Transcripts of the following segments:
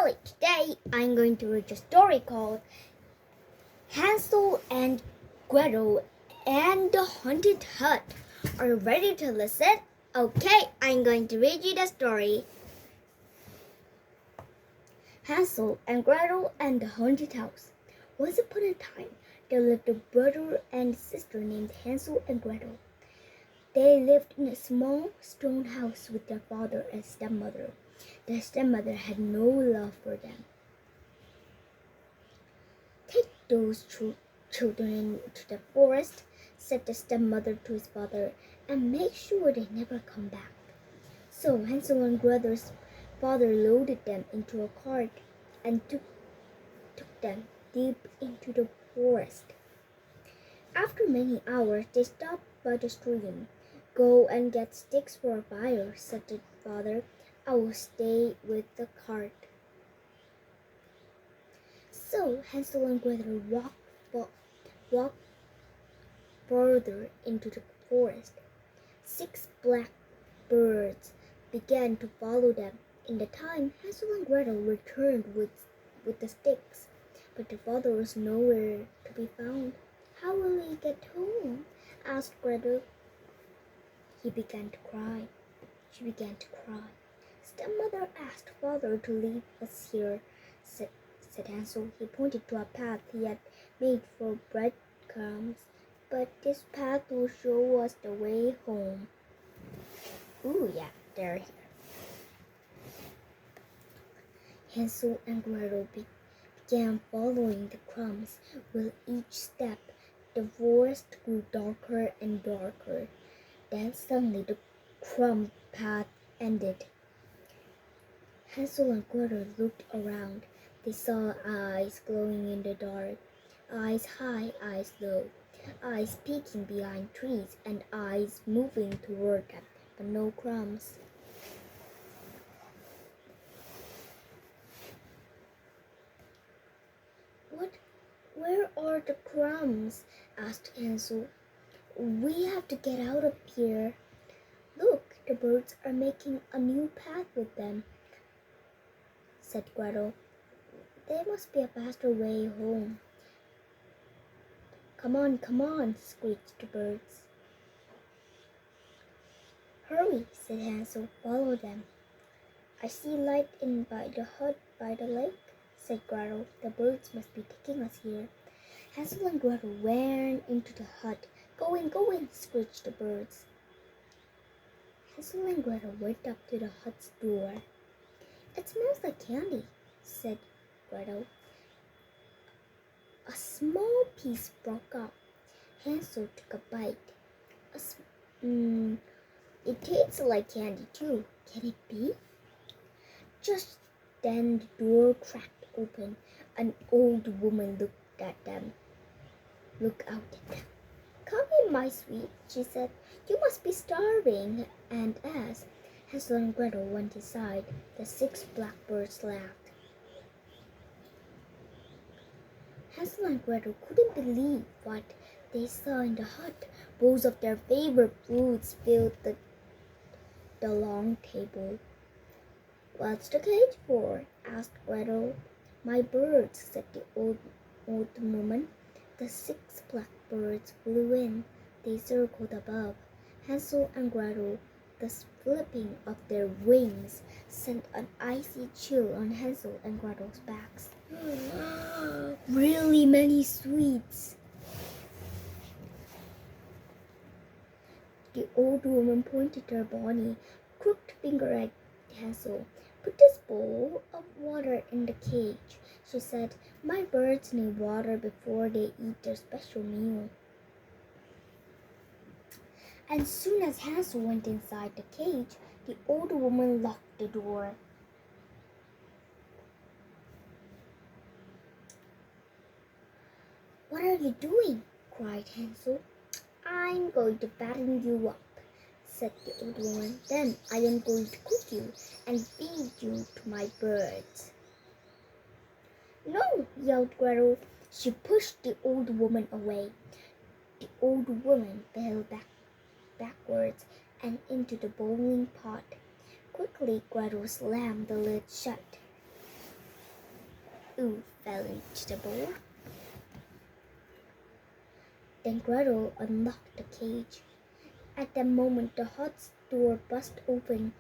Lily&Elly. Today I'm going to read a story called Hansel and Gretel and the Haunted Hut. Are you ready to listen? Okay, I'm going to read you the story. Hansel and Gretel and the Haunted House. Once upon a time, there lived a brother and sister named Hansel and Gretel. They lived in a small stone house with their father and stepmother. Their stepmother had no love for them. "Take those children into the forest," said the stepmother to his father, "and make sure they never come back." So Hansel and Gretel's father loaded them into a cart and took them deep into the forest. After many hours, they stopped by the stream. "Go and get sticks for a fire," said the father. "I will stay with the cart." So Hansel and Gretel walked further into the forest. 6 black birds began to follow them. In the time, Hansel and Gretel returned with the sticks, but the father was nowhere to be found. "How will he get home?" asked Gretel. She began to cry. "Stepmother asked father to leave us here," said Hansel. He pointed to a path he had made for breadcrumbs. "But this path will show us the way home." "Ooh, yeah, they're here." Hansel and Gretel began following the crumbs. With each step, the forest grew darker and darker. Then suddenly the crumb path ended. Hansel and Gretel looked around. They saw eyes glowing in the dark. Eyes high, eyes low. Eyes peeking behind trees and eyes moving toward them, but no crumbs. Where are the crumbs?" asked Hansel. "We have to get out of here. Look, the birds are making a new path with them," said Gretel. "There must be a faster way home." Come on, squeaked the birds. "Hurry," said Hansel. "Follow them." "I see light in by the hut by the lake," said Gretel. "The birds must be taking us here." Hansel and Gretel ran into the hut. Going, screeched the birds. Hansel and Gretel went up to the hut's door. "It smells like candy," said Gretel. A small piece broke off. Hansel took a bite. It tastes like candy too. Can it be?" Just then the door cracked open. An old woman looked out at them. "Come in, my sweet," she said. "You must be starving." And as Hansel and Gretel went inside, the 6 blackbirds laughed. Hansel and Gretel couldn't believe what they saw in the hut. Bowls of their favorite foods filled the long table. "What's the cage for?" asked Gretel. "My birds," said the old woman. The 6 blackbirds flew in. They circled above Hansel and Gretel. The flipping of their wings sent an icy chill on Hansel and Gretel's backs. Really many sweets. The old woman pointed her bony, crooked finger at Hansel. "Put this bowl of water in the cage," she said. "My birds need water before they eat their special meal." As soon as Hansel went inside the cage, the old woman locked the door. "What are you doing?" cried Hansel. "I'm going to fatten you up," said the old woman. "Then I am going to cook you and feed you to my birds." "No!" yelled Gretel. She pushed the old woman away. The old woman fell backwards and into the boiling pot. Quickly Gretel slammed the lid shut. food fell into the bowl. Then Gretel unlocked the cage. At that moment, the hut's door burst open.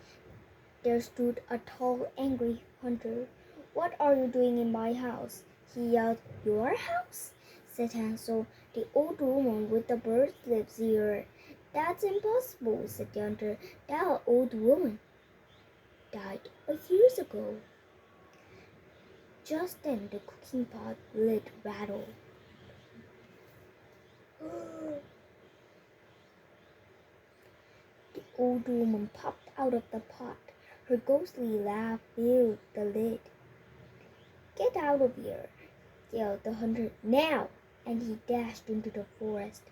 There stood a tall, angry hunter. "What are you doing in my house?" he yelled. "Your house?" said Hansel. "The old woman with the bird lives here." "That's impossible," said the hunter. "That old woman died years ago." Just then the cooking pot lid rattled. The old woman popped out of the pot. Her ghostly laugh filled the lid. "Get out of here!" yelled the hunter. "Now!" And he dashed into the forest.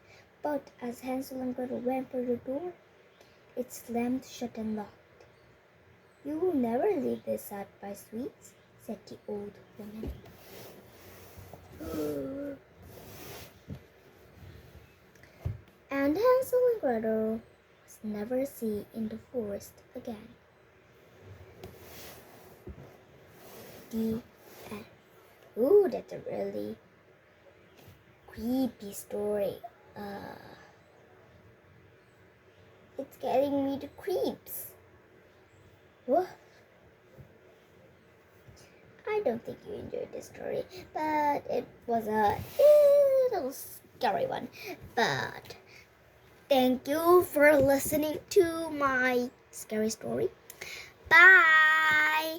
But as Hansel and Gretel ran for the door, it slammed shut and locked. "You will never leave this hut, my sweets," said the old woman. And Hansel and Gretel was never seen in the forest again. The end. Ooh, that's a really creepy story. It's getting me the creeps. Whoa. I don't think you enjoyed this story, but it was a little scary one. But thank you for listening to my scary story. Bye!